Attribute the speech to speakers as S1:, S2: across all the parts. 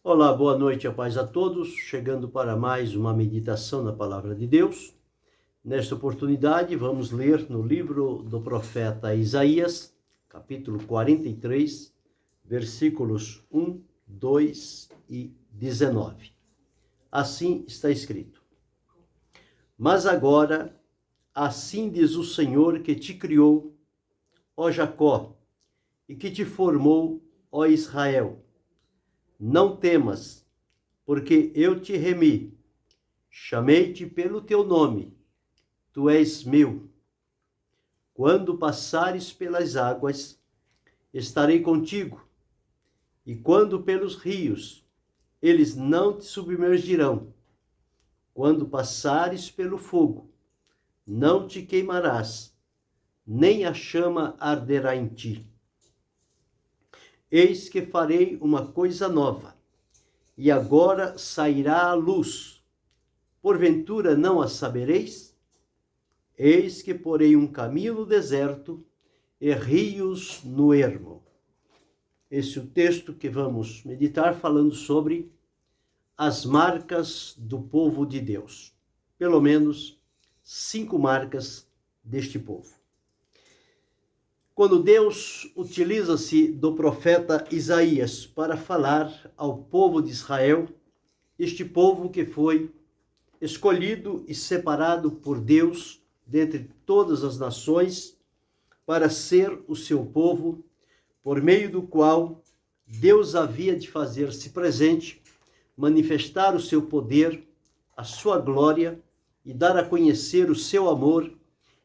S1: Olá, boa noite, a paz a todos. Chegando para mais uma meditação na Palavra de Deus. Nesta oportunidade, vamos ler no livro do profeta Isaías, capítulo 43, versículos 1, 2 e 19. Assim está escrito: Mas agora, assim diz o Senhor que te criou, ó Jacó, e que te formou, ó Israel. Não temas, porque eu te remi, chamei-te pelo teu nome, tu és meu. Quando passares pelas águas, estarei contigo, e quando pelos rios, eles não te submergirão. Quando passares pelo fogo, não te queimarás, nem a chama arderá em ti. Eis que farei uma coisa nova, e agora sairá a luz. Porventura não a sabereis? Eis que porei um caminho no deserto e rios no ermo. Esse é o texto que vamos meditar, falando sobre as marcas do povo de Deus. Pelo menos 5 marcas deste povo. Quando Deus utiliza-se do profeta Isaías para falar ao povo de Israel, este povo que foi escolhido e separado por Deus dentre todas as nações para ser o seu povo, por meio do qual Deus havia de fazer-se presente, manifestar o seu poder, a sua glória e dar a conhecer o seu amor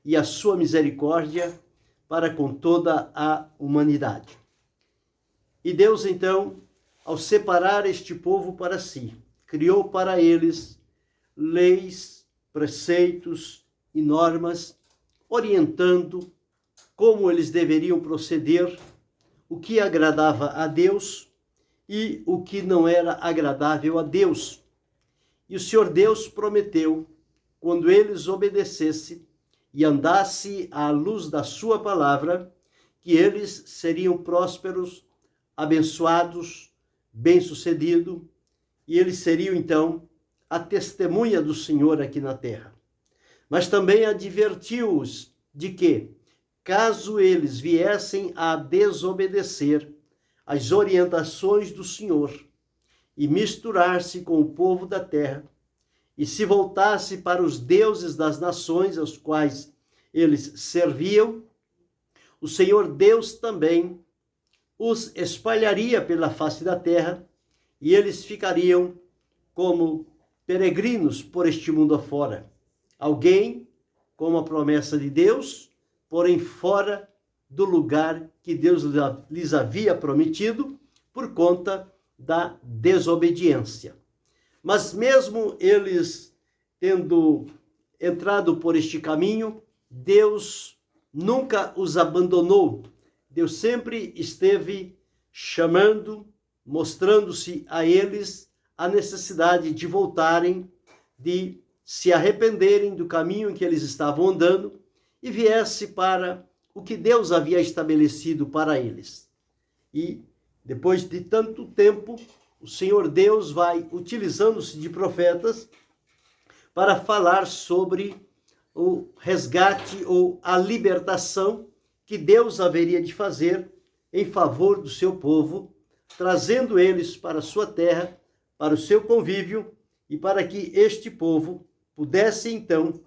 S1: e a sua misericórdia para com toda a humanidade. E Deus, então, ao separar este povo para si, criou para eles leis, preceitos e normas, orientando como eles deveriam proceder, o que agradava a Deus e o que não era agradável a Deus. E o Senhor Deus prometeu, quando eles obedecessem e andasse à luz da sua palavra, que eles seriam prósperos, abençoados, bem-sucedidos, e eles seriam, então, a testemunha do Senhor aqui na terra. Mas também advertiu-os de que, caso eles viessem a desobedecer as orientações do Senhor e misturar-se com o povo da terra, e se voltasse para os deuses das nações aos quais eles serviam, o Senhor Deus também os espalharia pela face da terra, e eles ficariam como peregrinos por este mundo afora. Alguém com a promessa de Deus, porém fora do lugar que Deus lhes havia prometido, por conta da desobediência. Mas mesmo eles tendo entrado por este caminho, Deus nunca os abandonou. Deus sempre esteve chamando, mostrando-se a eles a necessidade de voltarem, de se arrependerem do caminho em que eles estavam andando e viesse para o que Deus havia estabelecido para eles. E depois de tanto tempo, o Senhor Deus vai utilizando-se de profetas para falar sobre o resgate ou a libertação que Deus haveria de fazer em favor do seu povo, trazendo eles para a sua terra, para o seu convívio e para que este povo pudesse então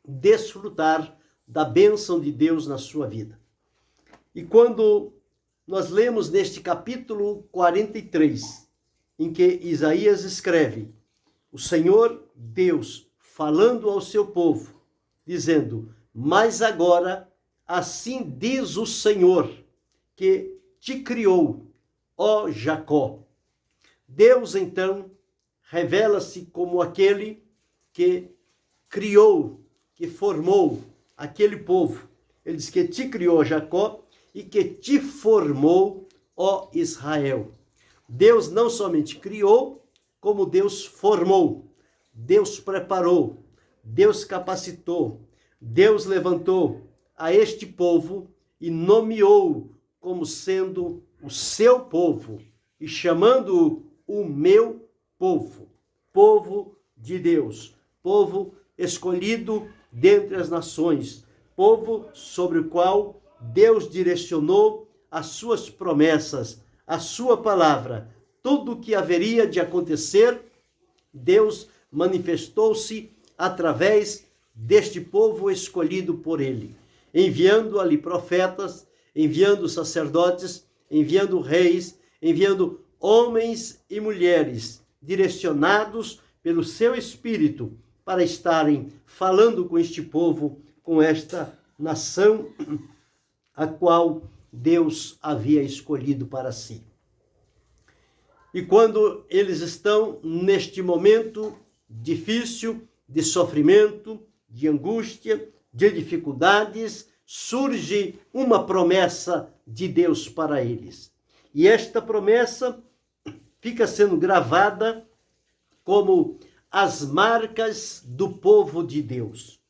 S1: desfrutar da bênção de Deus na sua vida. E quando nós lemos neste capítulo 43, em que Isaías escreve, o Senhor Deus falando ao seu povo, dizendo: mas agora, assim diz o Senhor, que te criou, ó Jacó. Deus, então, revela-se como aquele que criou, que formou aquele povo. Ele diz que te criou, Jacó, e que te formou, ó Israel. Deus não somente criou, como Deus formou, Deus preparou, Deus capacitou, Deus levantou a este povo e nomeou como sendo o seu povo e chamando-o o meu povo, povo de Deus, povo escolhido dentre as nações, povo sobre o qual Deus direcionou as suas promessas, a sua palavra. Tudo o que haveria de acontecer, Deus manifestou-se através deste povo escolhido por ele, enviando ali profetas, enviando sacerdotes, enviando reis, enviando homens e mulheres direcionados pelo seu Espírito para estarem falando com este povo, com esta nação a qual Deus havia escolhido para si. E quando eles estão neste momento difícil, de sofrimento, de angústia, de dificuldades, surge uma promessa de Deus para eles. E esta promessa fica sendo gravada como as marcas do povo de Deus.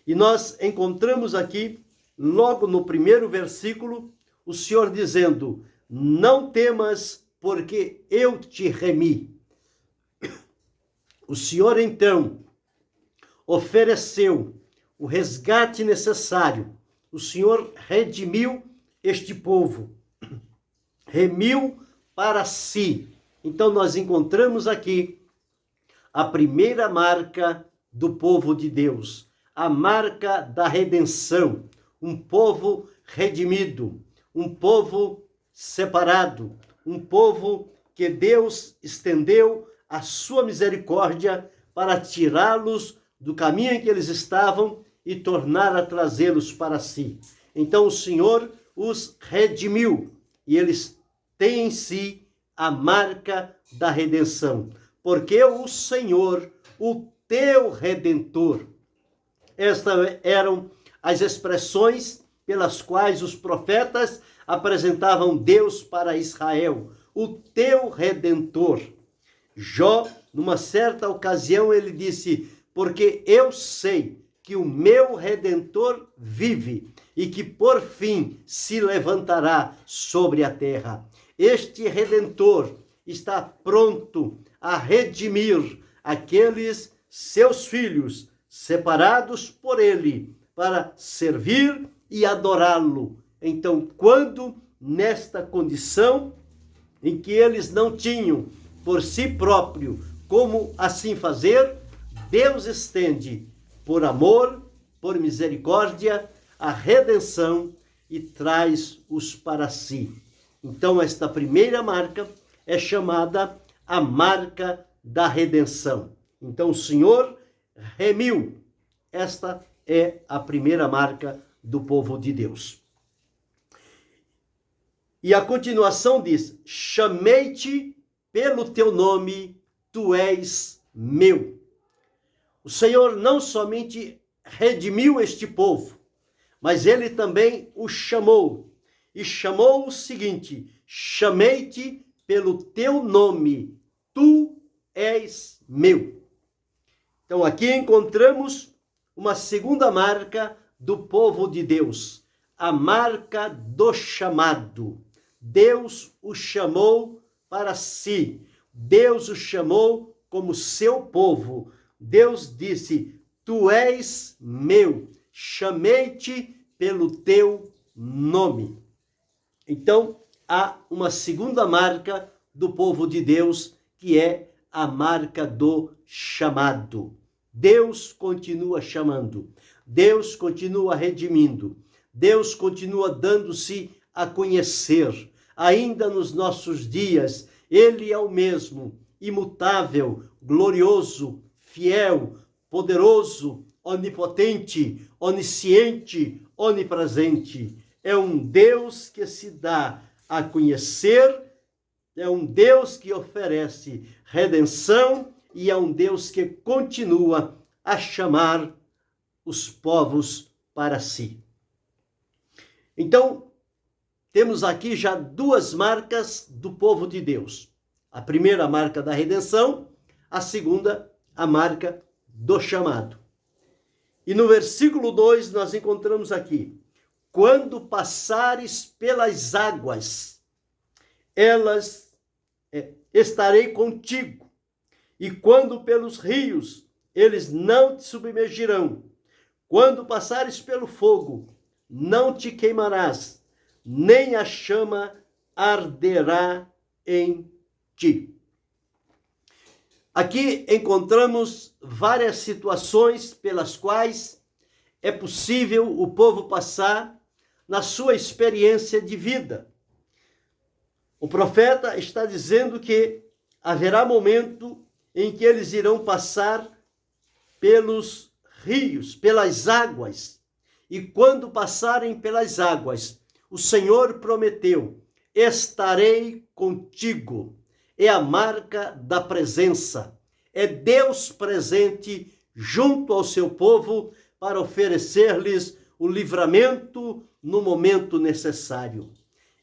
S1: E nós encontramos aqui, logo no primeiro versículo, o Senhor dizendo: não temas, porque eu te remi. O Senhor, então, ofereceu o resgate necessário. O Senhor redimiu este povo, remiu para si. Então, nós encontramos aqui a primeira marca do povo de Deus, a marca da redenção. Um povo redimido, um povo separado, um povo que Deus estendeu a sua misericórdia para tirá-los do caminho em que eles estavam e tornar a trazê-los para si. Então o Senhor os redimiu e eles têm em si a marca da redenção, porque o Senhor, o teu Redentor. Estas eram as expressões pelas quais os profetas apresentavam Deus para Israel, o teu Redentor. Jó, numa certa ocasião, ele disse: porque eu sei que o meu Redentor vive e que por fim se levantará sobre a terra. Este Redentor está pronto a redimir aqueles seus filhos separados por ele para servir e adorá-lo. Então, quando nesta condição em que eles não tinham por si próprio como assim fazer, Deus estende, por amor, por misericórdia, a redenção e traz-os para si. Então, esta primeira marca é chamada a marca da redenção. Então, o Senhor remiu. Esta é a primeira marca do povo de Deus. E a continuação diz: chamei-te pelo teu nome, tu és meu. O Senhor não somente redimiu este povo, mas ele também o chamou. E chamou o seguinte: chamei-te pelo teu nome, tu és meu. Então aqui encontramos uma segunda marca do povo de Deus, a marca do chamado. Deus o chamou para si. Deus o chamou como seu povo. Deus disse: tu és meu, chamei-te pelo teu nome. Então, há uma segunda marca do povo de Deus, que é a marca do chamado. Deus continua chamando, Deus continua redimindo, Deus continua dando-se a conhecer. Ainda nos nossos dias, Ele é o mesmo, imutável, glorioso, fiel, poderoso, onipotente, onisciente, onipresente. É um Deus que se dá a conhecer, é um Deus que oferece redenção e é um Deus que continua a chamar os povos para si. Então, temos aqui já duas marcas do povo de Deus. A primeira, a marca da redenção, a segunda, a marca do chamado. E no versículo 2 nós encontramos aqui: quando passares pelas águas, elas estarei contigo, e quando pelos rios, eles não te submergirão. Quando passares pelo fogo, não te queimarás, nem a chama arderá em ti. Aqui encontramos várias situações pelas quais é possível o povo passar na sua experiência de vida. O profeta está dizendo que haverá momento em que eles irão passar pelos rios, pelas águas. E quando passarem pelas águas, o Senhor prometeu: estarei contigo. É a marca da presença. É Deus presente junto ao seu povo para oferecer-lhes o livramento no momento necessário.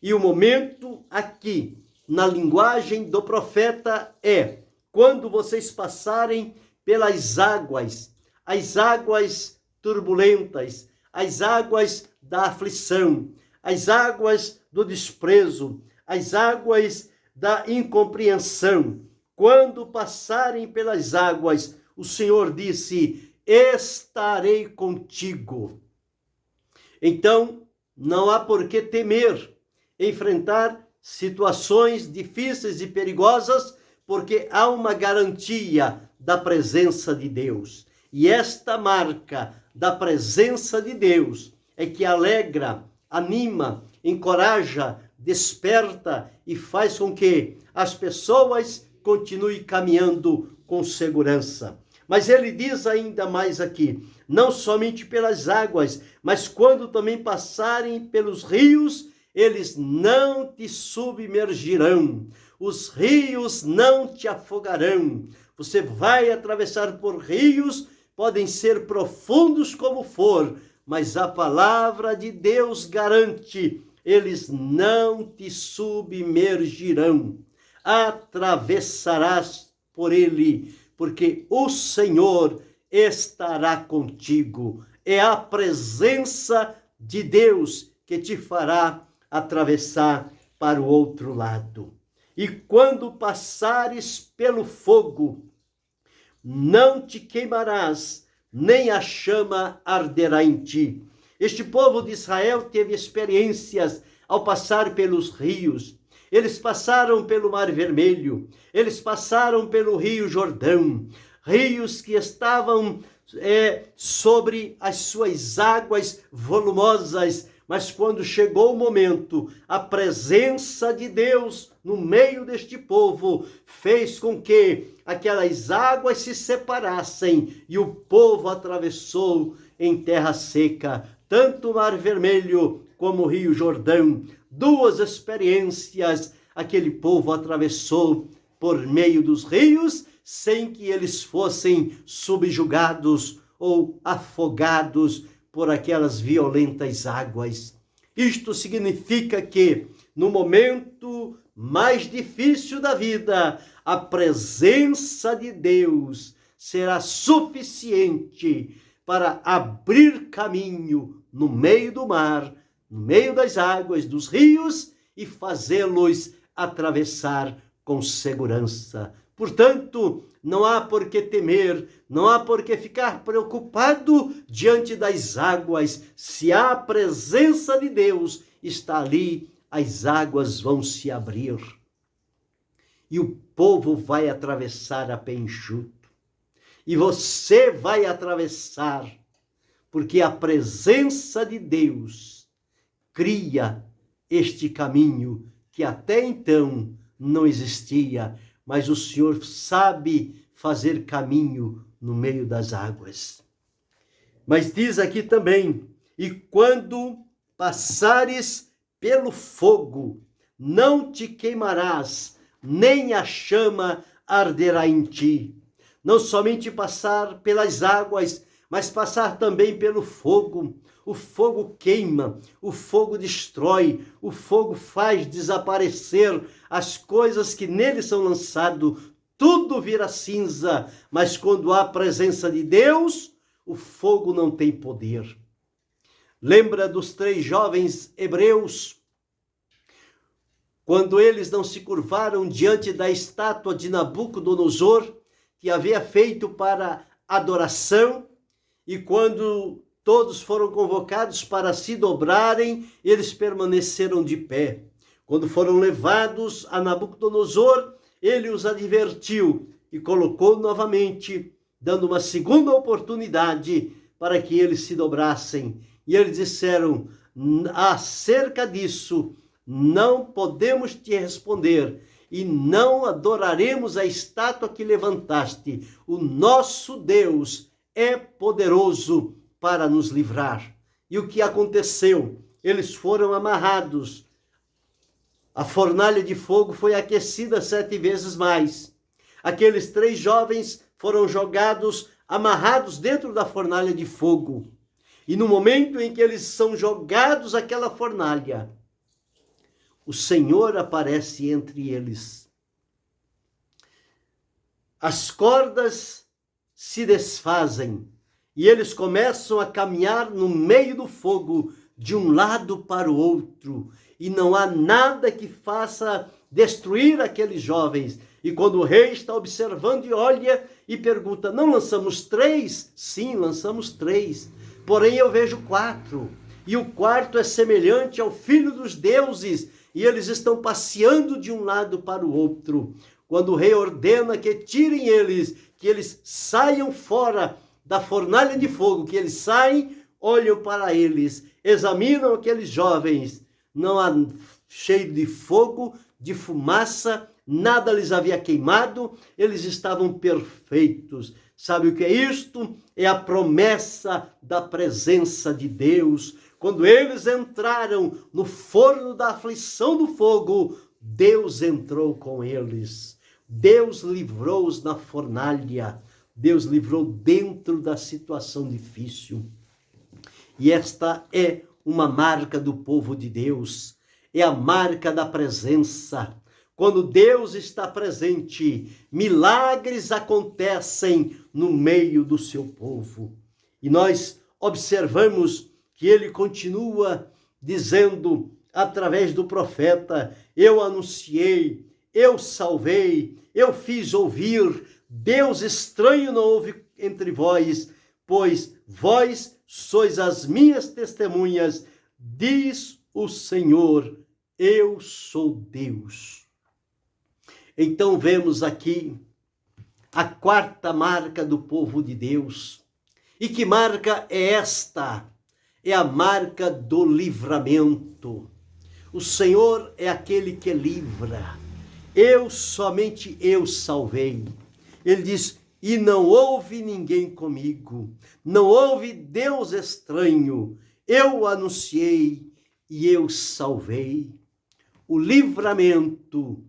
S1: E o momento aqui, na linguagem do profeta, é quando vocês passarem pelas águas, as águas turbulentas, as águas da aflição, as águas do desprezo, as águas da incompreensão. Quando passarem pelas águas, o Senhor disse: estarei contigo. Então, não há por que temer enfrentar situações difíceis e perigosas, porque há uma garantia da presença de Deus. E esta marca da presença de Deus é que alegra, anima, encoraja, desperta e faz com que as pessoas continuem caminhando com segurança. Mas ele diz ainda mais aqui: não somente pelas águas, mas quando também passarem pelos rios, eles não te submergirão. Os rios não te afogarão. Você vai atravessar por rios, podem ser profundos como for, mas a palavra de Deus garante: eles não te submergirão. Atravessarás por ele, porque o Senhor estará contigo. É a presença de Deus que te fará atravessar para o outro lado. E quando passares pelo fogo, não te queimarás, nem a chama arderá em ti. Este povo de Israel teve experiências ao passar pelos rios. Eles passaram pelo Mar Vermelho, eles passaram pelo Rio Jordão, rios que estavam sobre as suas águas volumosas, mas quando chegou o momento, a presença de Deus no meio deste povo fez com que aquelas águas se separassem e o povo atravessou em terra seca, tanto o Mar Vermelho como o Rio Jordão. Duas experiências aquele povo atravessou por meio dos rios, sem que eles fossem subjugados ou afogados por aquelas violentas águas. Isto significa que, no momento mais difícil da vida, a presença de Deus será suficiente para abrir caminho no meio do mar, no meio das águas, dos rios, e fazê-los atravessar com segurança. Portanto, não há por que temer, não há por que ficar preocupado diante das águas. Se há a presença de Deus, está ali, as águas vão se abrir. E o povo vai atravessar a pé enxuto. E você vai atravessar, porque a presença de Deus cria este caminho que até então não existia, mas o Senhor sabe fazer caminho no meio das águas. Mas diz aqui também: e quando passares pelo fogo, não te queimarás, nem a chama arderá em ti. Não somente passar pelas águas, mas passar também pelo fogo. O fogo queima, o fogo destrói, o fogo faz desaparecer as coisas que nele são lançadas, tudo vira cinza, mas quando há a presença de Deus, o fogo não tem poder. Lembra dos 3 jovens hebreus? quando eles não se curvaram diante da estátua de Nabucodonosor, que havia feito para adoração, e quando todos foram convocados para se dobrarem, eles permaneceram de pé. Quando foram levados a Nabucodonosor, ele os advertiu e colocou novamente, dando uma segunda oportunidade para que eles se dobrassem. E eles disseram: acerca disso, não podemos te responder, e não adoraremos a estátua que levantaste. O nosso Deus é poderoso para nos livrar. E o que aconteceu? Eles foram amarrados. A fornalha de fogo foi aquecida 7 vezes mais. Aqueles 3 jovens foram jogados, amarrados dentro da fornalha de fogo. E no momento em que eles são jogados àquela fornalha, o Senhor aparece entre eles. As cordas se desfazem e eles começam a caminhar no meio do fogo, de um lado para o outro, e não há nada que faça destruir aqueles jovens. E quando o rei está observando e olha e pergunta: não lançamos 3? Sim, lançamos 3. Porém eu vejo 4. E o quarto é semelhante ao filho dos deuses. E eles estão passeando de um lado para o outro. Quando o rei ordena que tirem eles, que eles saiam fora da fornalha de fogo, que eles saem, olham para eles, examinam aqueles jovens. Não há cheio de fogo, de fumaça, nada lhes havia queimado, eles estavam perfeitos. Sabe o que é isto? É a promessa da presença de Deus. Quando eles entraram no forno da aflição do fogo, Deus entrou com eles. Deus livrou-os na fornalha. Deus livrou dentro da situação difícil. E esta é uma marca do povo de Deus. É a marca da presença. Quando Deus está presente, milagres acontecem no meio do seu povo. E nós observamos que ele continua dizendo, através do profeta: eu anunciei, eu salvei, eu fiz ouvir, Deus estranho não houve entre vós, pois vós sois as minhas testemunhas, diz o Senhor, eu sou Deus. Então vemos aqui a 4ª marca do povo de Deus. E que marca é esta? É a marca do livramento. O Senhor é aquele que livra. Somente eu salvei. Ele diz: e não houve ninguém comigo, não houve Deus estranho, eu anunciei e eu salvei. O livramento,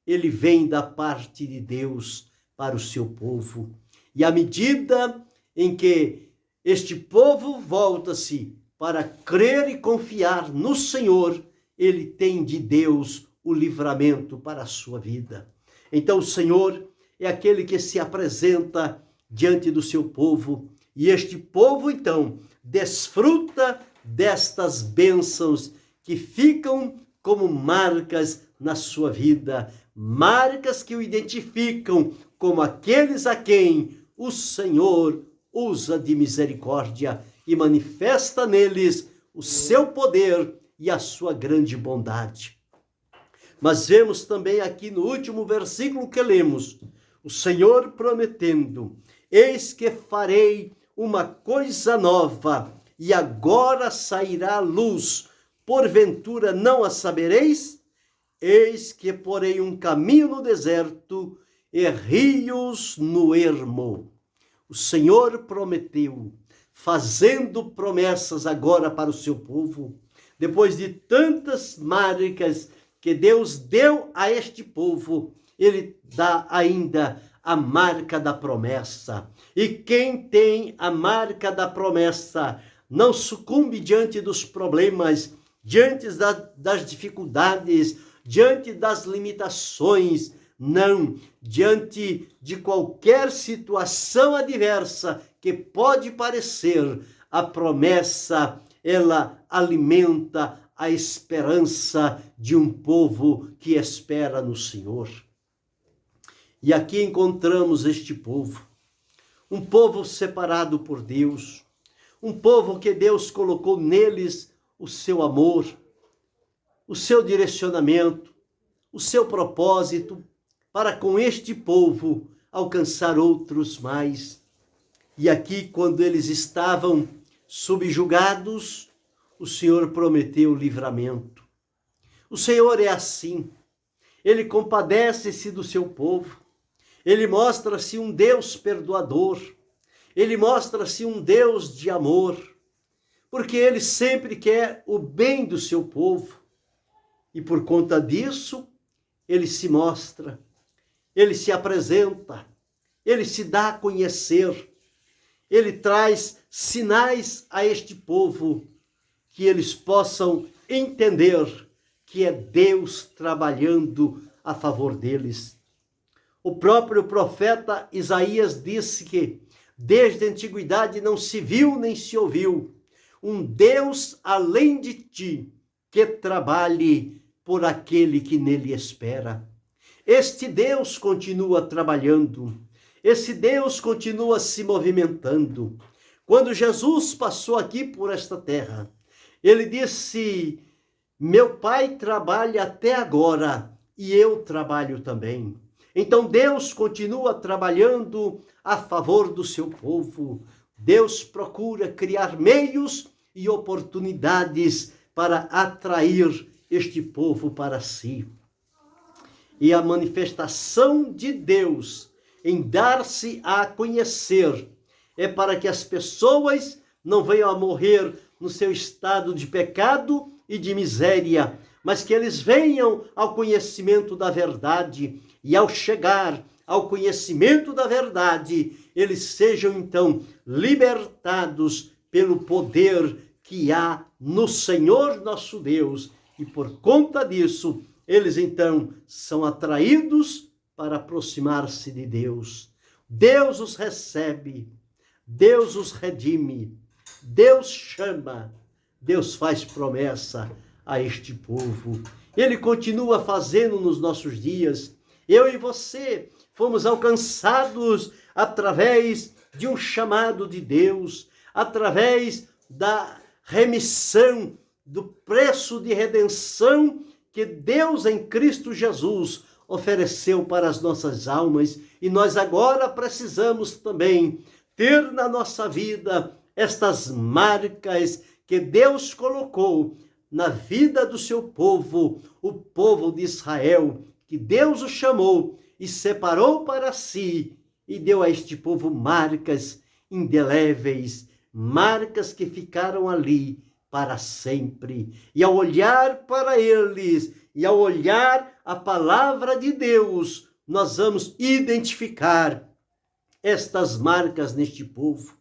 S1: ele vem da parte de Deus para o seu povo. E à medida em que este povo volta-se para crer e confiar no Senhor, ele tem de Deus o livramento para a sua vida. Então o Senhor é aquele que se apresenta diante do seu povo, e este povo então desfruta destas bênçãos que ficam como marcas na sua vida, marcas que o identificam como aqueles a quem o Senhor usa de misericórdia e manifesta neles o seu poder e a sua grande bondade. Mas vemos também aqui no último versículo que lemos, o Senhor prometendo: eis que farei uma coisa nova, e agora sairá a luz, porventura não a sabereis? Eis que porei um caminho no deserto e rios no ermo. O Senhor prometeu, fazendo promessas agora para o seu povo, depois de tantas marcas que Deus deu a este povo, ele dá ainda a marca da promessa. E quem tem a marca da promessa não sucumbe diante dos problemas, diante das dificuldades, diante das limitações, não, diante de qualquer situação adversa que pode parecer, a promessa, ela alimenta a esperança de um povo que espera no Senhor. E aqui encontramos este povo, um povo separado por Deus, um povo que Deus colocou neles o seu amor, o seu direcionamento, o seu propósito, para com este povo alcançar outros mais. E aqui, quando eles estavam subjugados, o Senhor prometeu livramento. O Senhor é assim, Ele compadece-se do seu povo, Ele mostra-se um Deus perdoador, Ele mostra-se um Deus de amor, porque Ele sempre quer o bem do seu povo. E por conta disso, Ele se mostra, Ele se apresenta, Ele se dá a conhecer, Ele traz sinais a este povo, que eles possam entender que é Deus trabalhando a favor deles. O próprio profeta Isaías disse que desde a antiguidade não se viu nem se ouviu um Deus além de ti que trabalhe por aquele que nele espera. Este Deus continua trabalhando, esse Deus continua se movimentando. Quando Jesus passou aqui por esta terra, Ele disse: meu Pai trabalha até agora e eu trabalho também. Então Deus continua trabalhando a favor do seu povo. Deus procura criar meios e oportunidades para atrair este povo para si. E a manifestação de Deus em dar-se a conhecer é para que as pessoas não venham a morrer no seu estado de pecado e de miséria, mas que eles venham ao conhecimento da verdade, e ao chegar ao conhecimento da verdade, eles sejam então libertados pelo poder que há no Senhor nosso Deus, e por conta disso, eles então são atraídos para aproximar-se de Deus. Deus os recebe, Deus os redime, Deus chama, Deus faz promessa a este povo. Ele continua fazendo nos nossos dias. Eu e você fomos alcançados através de um chamado de Deus, através da remissão, do preço de redenção que Deus em Cristo Jesus ofereceu para as nossas almas. E nós agora precisamos também ter na nossa vida estas marcas que Deus colocou na vida do seu povo, o povo de Israel, que Deus o chamou e separou para si e deu a este povo marcas indeléveis, marcas que ficaram ali para sempre. E ao olhar para eles, e ao olhar a palavra de Deus, nós vamos identificar estas marcas neste povo.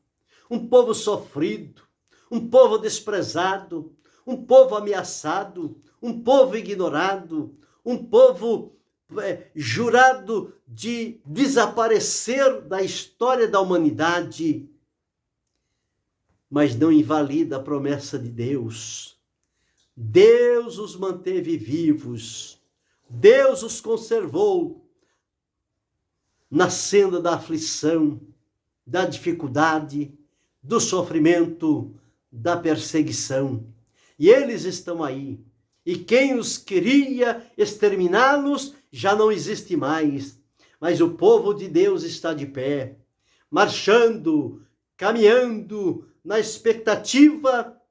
S1: Um povo sofrido, um povo desprezado, um povo ameaçado, um povo ignorado, um povo jurado de desaparecer da história da humanidade. Mas não invalida a promessa de Deus. Deus os manteve vivos, Deus os conservou na senda da aflição, da dificuldade, do sofrimento, da perseguição. E eles estão aí. E quem os queria exterminá-los já não existe mais. Mas o povo de Deus está de pé, marchando, caminhando, na expectativa,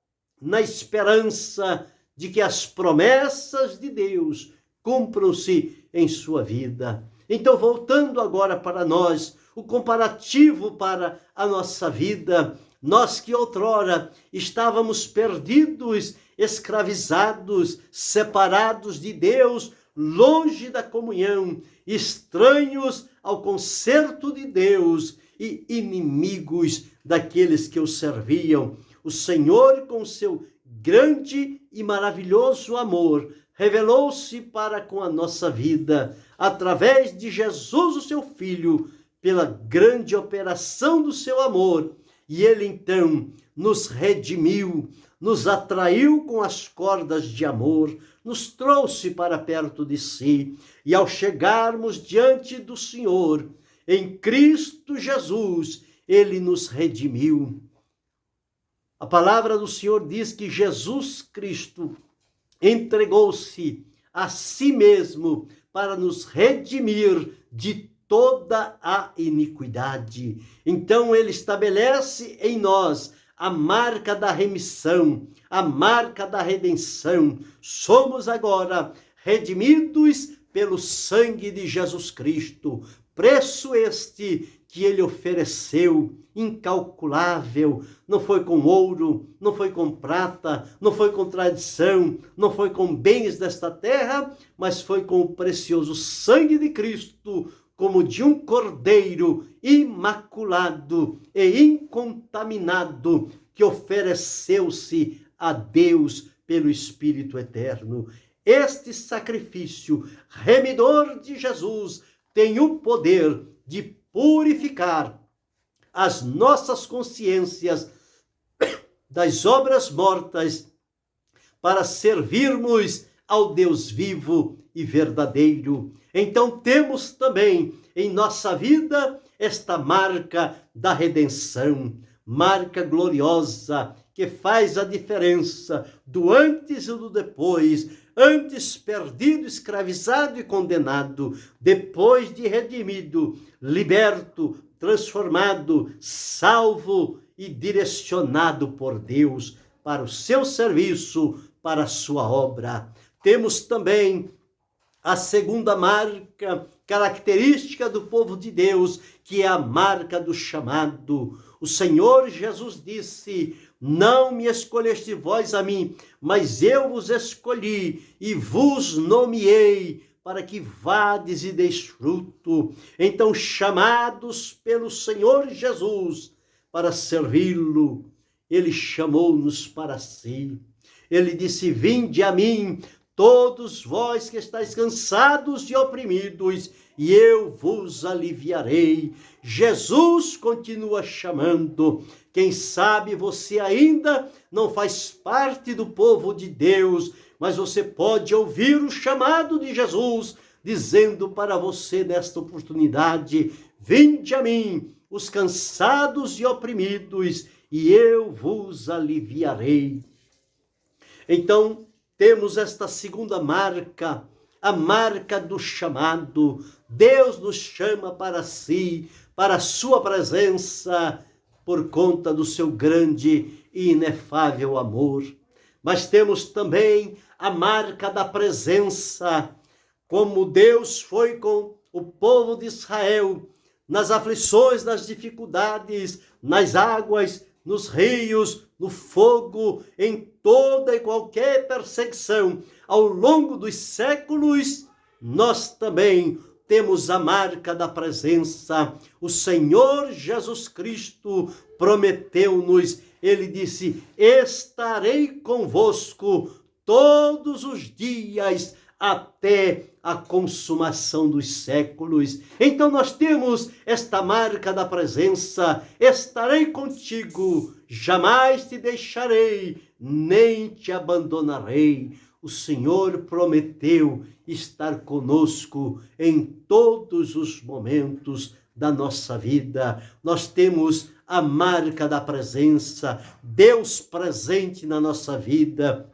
S1: na esperança de que as promessas de Deus cumpram-se em sua vida. Então, voltando agora para nós, o comparativo para a nossa vida, nós que outrora estávamos perdidos, escravizados, separados de Deus, longe da comunhão, estranhos ao concerto de Deus e inimigos daqueles que o serviam. O Senhor, com seu grande e maravilhoso amor, revelou-se para com a nossa vida, através de Jesus, o seu Filho, pela grande operação do seu amor. E ele então nos redimiu, nos atraiu com as cordas de amor, nos trouxe para perto de si, e ao chegarmos diante do Senhor, em Cristo Jesus, ele nos redimiu. A palavra do Senhor diz que Jesus Cristo entregou-se a si mesmo para nos redimir de toda a iniquidade. Então ele estabelece em nós a marca da remissão, a marca da redenção. Somos agora redimidos pelo sangue de Jesus Cristo, preço este que ele ofereceu, incalculável. Não foi com ouro, não foi com prata, não foi com tradição, não foi com bens desta terra, mas foi com o precioso sangue de Cristo, como de um cordeiro imaculado e incontaminado, que ofereceu-se a Deus pelo Espírito eterno. Este sacrifício remidor de Jesus tem o poder de purificar as nossas consciências das obras mortas para servirmos ao Deus vivo e verdadeiro. Então temos também em nossa vida esta marca da redenção, marca gloriosa que faz a diferença do antes e do depois, antes perdido, escravizado e condenado, depois de redimido, liberto, transformado, salvo e direcionado por Deus para o seu serviço, para a sua obra. Temos também a segunda marca característica do povo de Deus, que é a marca do chamado. O Senhor Jesus disse: não me escolheste vós a mim, mas eu vos escolhi e vos nomeei para que vades e deis fruto. Então, chamados pelo Senhor Jesus para servi-lo, ele chamou-nos para si. Ele disse: vinde a mim, todos vós que estáis cansados e oprimidos, e eu vos aliviarei. Jesus continua chamando. Quem sabe você ainda não faz parte do povo de Deus, mas você pode ouvir o chamado de Jesus, dizendo para você nesta oportunidade: vinde a mim, os cansados e oprimidos, e eu vos aliviarei. Então, temos esta segunda marca, a marca do chamado. Deus nos chama para si, para a sua presença, por conta do seu grande e inefável amor. Mas temos também a marca da presença, como Deus foi com o povo de Israel, nas aflições, nas dificuldades, nas águas, nos rios, no fogo, em toda e qualquer perseguição. Ao longo dos séculos, nós também temos a marca da presença. O Senhor Jesus Cristo prometeu-nos, ele disse: estarei convosco todos os dias até a consumação dos séculos. Então nós temos esta marca da presença: estarei contigo, jamais te deixarei, nem te abandonarei. O Senhor prometeu estar conosco em todos os momentos da nossa vida. Nós temos a marca da presença, Deus presente na nossa vida,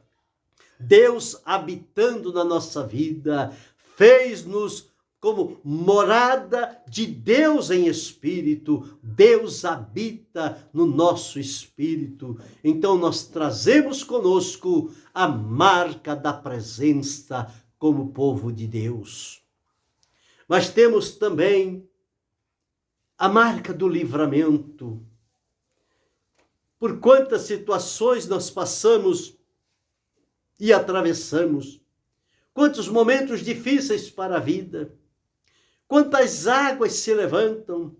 S1: Deus habitando na nossa vida, fez-nos como morada de Deus em espírito. Deus habita no nosso espírito. Então nós trazemos conosco a marca da presença como povo de Deus. Mas temos também a marca do livramento. Por quantas situações nós passamos e atravessamos, quantos momentos difíceis para a vida, quantas águas se levantam,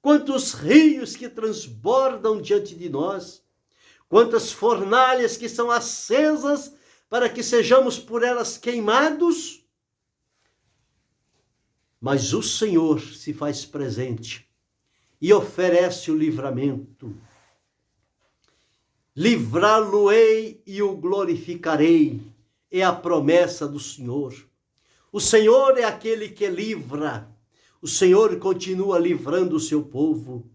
S1: quantos rios que transbordam diante de nós, quantas fornalhas que são acesas para que sejamos por elas queimados. Mas o Senhor se faz presente e oferece o livramento. livrá-lo-ei e o glorificarei. É a promessa do Senhor. O Senhor é aquele que livra. O Senhor continua livrando o seu povo.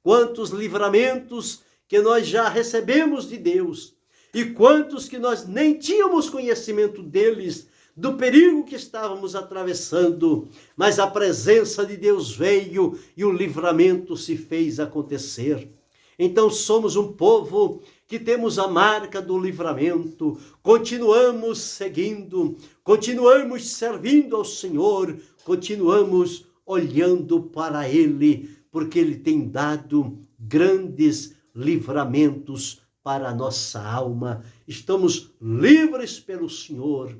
S1: Quantos livramentos que nós já recebemos de Deus e quantos que nós nem tínhamos conhecimento deles, do perigo que estávamos atravessando, mas a presença de Deus veio e o livramento se fez acontecer. Então somos um povo que temos a marca do livramento, continuamos seguindo, continuamos servindo ao Senhor, continuamos olhando para Ele, porque Ele tem dado grandes livramentos para a nossa alma. Estamos livres pelo Senhor.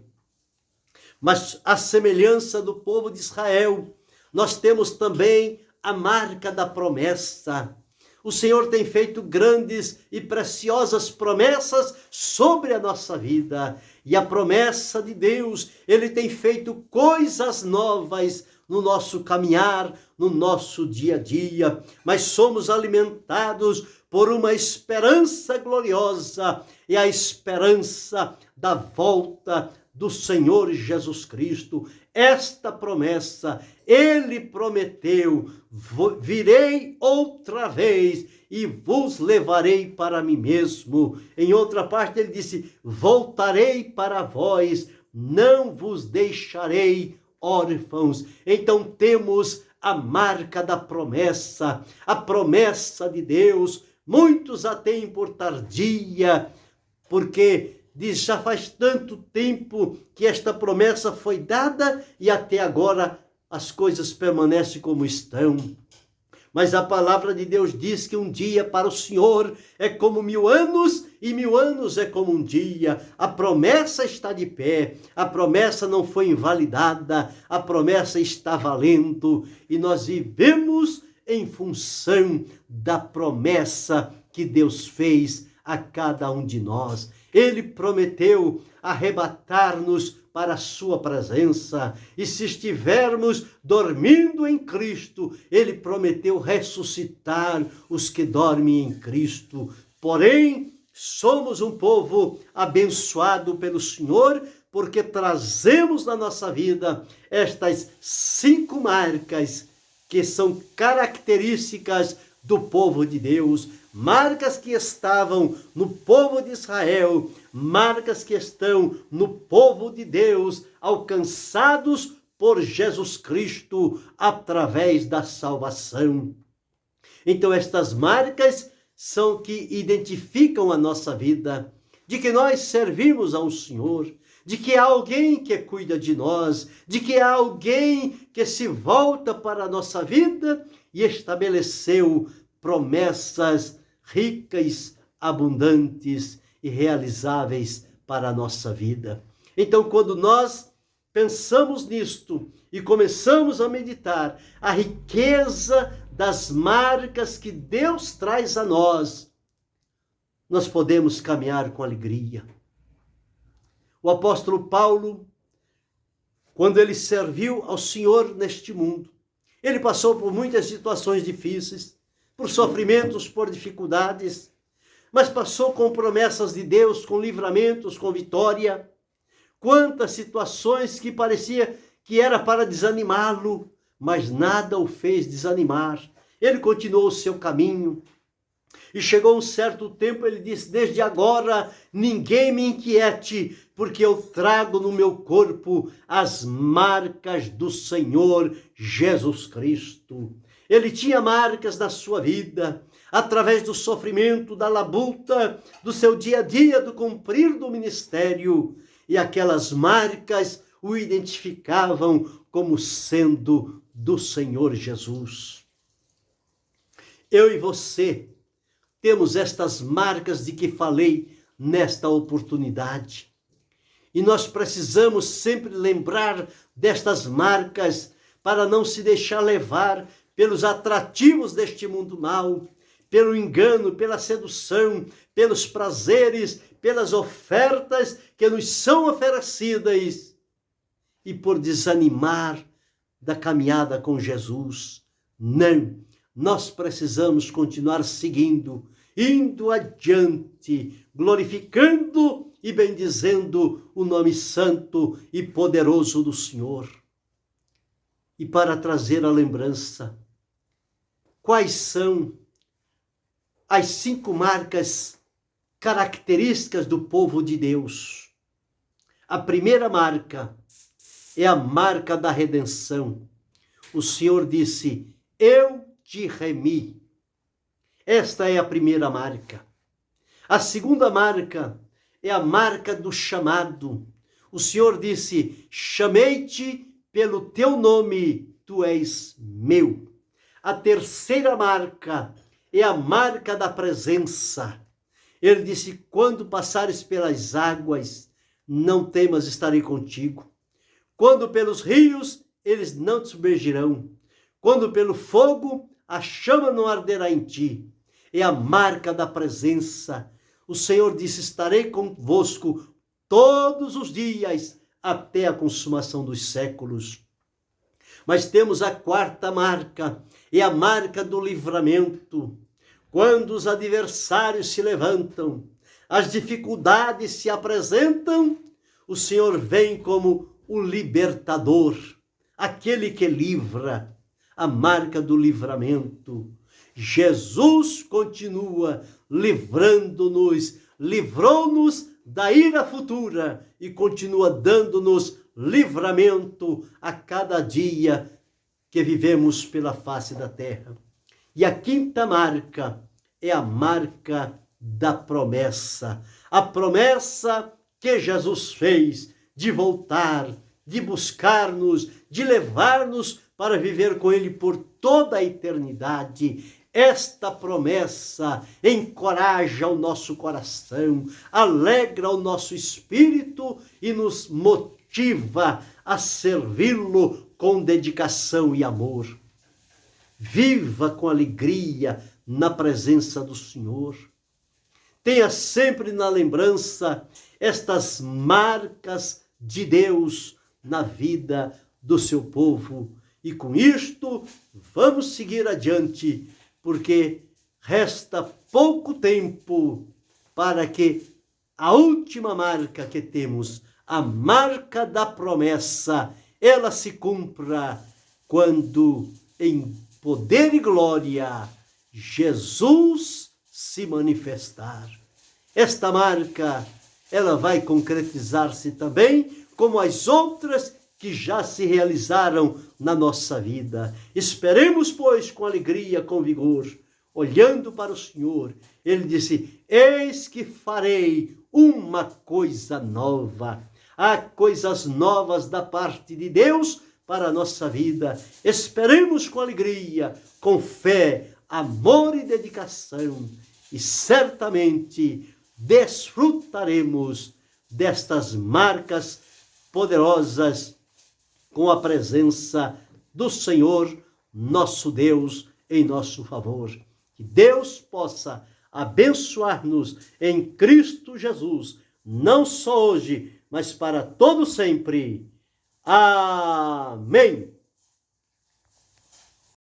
S1: Mas à semelhança do povo de Israel, nós temos também a marca da promessa. O Senhor tem feito grandes e preciosas promessas sobre a nossa vida. E a promessa de Deus, Ele tem feito coisas novas no nosso caminhar, no nosso dia a dia. Mas somos alimentados por uma esperança gloriosa, e a esperança da volta do Senhor Jesus Cristo. Esta promessa, Ele prometeu: virei outra vez e vos levarei para mim mesmo. Em outra parte ele disse: voltarei para vós, não vos deixarei órfãos. Então temos a marca da promessa, a promessa de Deus. Muitos a têm por tardia, porque diz, já faz tanto tempo que esta promessa foi dada e até agora as coisas permanecem como estão. Mas a palavra de Deus diz que um dia para o Senhor é como 1000 anos e 1000 anos é como um dia. A promessa está de pé, a promessa não foi invalidada, a promessa está valendo e nós vivemos em função da promessa que Deus fez a cada um de nós. Ele prometeu arrebatar-nos para a sua presença. E se estivermos dormindo em Cristo, Ele prometeu ressuscitar os que dormem em Cristo. Porém, somos um povo abençoado pelo Senhor, porque trazemos na nossa vida estas 5 marcas que são características do povo de Deus, marcas que estavam no povo de Israel, marcas que estão no povo de Deus, alcançados por Jesus Cristo através da salvação. Então estas marcas são que identificam a nossa vida, de que nós servimos ao Senhor, de que há alguém que cuida de nós, de que há alguém que se volta para a nossa vida e estabeleceu promessas ricas, abundantes e realizáveis para a nossa vida. Então, quando nós pensamos nisto e começamos a meditar a riqueza das marcas que Deus traz a nós, nós podemos caminhar com alegria. O apóstolo Paulo, quando ele serviu ao Senhor neste mundo, ele passou por muitas situações difíceis, por sofrimentos, por dificuldades, mas passou com promessas de Deus, com livramentos, com vitória. Quantas situações que parecia que era para desanimá-lo, mas nada o fez desanimar. Ele continuou o seu caminho. E chegou um certo tempo, ele disse: desde agora ninguém me inquiete, porque eu trago no meu corpo as marcas do Senhor Jesus Cristo. Ele tinha marcas na sua vida, através do sofrimento, da labuta, do seu dia a dia, do cumprir do ministério. E aquelas marcas o identificavam como sendo do Senhor Jesus. Eu e você temos estas marcas de que falei nesta oportunidade. E nós precisamos sempre lembrar destas marcas para não se deixar levar pelos atrativos deste mundo mau, pelo engano, pela sedução, pelos prazeres, pelas ofertas que nos são oferecidas e por desanimar da caminhada com Jesus. Não, nós precisamos continuar seguindo indo adiante, glorificando e bendizendo o nome santo e poderoso do Senhor. E para trazer a lembrança, quais são as 5 marcas características do povo de Deus? A primeira marca é a marca da redenção. O Senhor disse: eu te remi. Esta é a primeira marca. A segunda marca é a marca do chamado. O Senhor disse: chamei-te pelo teu nome, tu és meu. A terceira marca é a marca da presença. Ele disse: quando passares pelas águas, não temas, estarei contigo. Quando pelos rios, eles não te submergirão. Quando pelo fogo, a chama não arderá em ti. É a marca da presença. O Senhor disse: estarei convosco todos os dias, até a consumação dos séculos. Mas temos a quarta marca, é a marca do livramento. Quando os adversários se levantam, as dificuldades se apresentam, o Senhor vem como o libertador, aquele que livra, a marca do livramento. Jesus continua livrando-nos, livrou-nos da ira futura e continua dando-nos livramento a cada dia que vivemos pela face da terra. E a quinta marca é a marca da promessa. A promessa que Jesus fez de voltar, de buscar-nos, de levar-nos para viver com Ele por toda a eternidade. Esta promessa encoraja o nosso coração, alegra o nosso espírito e nos motiva a servi-lo com dedicação e amor. Viva com alegria na presença do Senhor. Tenha sempre na lembrança estas marcas de Deus na vida do seu povo. E com isto, vamos seguir adiante, porque resta pouco tempo para que a última marca que temos, a marca da promessa, ela se cumpra quando, em poder e glória, Jesus se manifestar. Esta marca, ela vai concretizar-se também como as outras que já se realizaram na nossa vida. Esperemos, pois, com alegria, com vigor, olhando para o Senhor. Ele disse: eis que farei uma coisa nova. Há coisas novas da parte de Deus para a nossa vida. Esperemos com alegria, com fé, amor e dedicação, e certamente desfrutaremos destas marcas poderosas com a presença do Senhor, nosso Deus, em nosso favor. Que Deus possa abençoar-nos em Cristo Jesus, não só hoje, mas para todo sempre. Amém.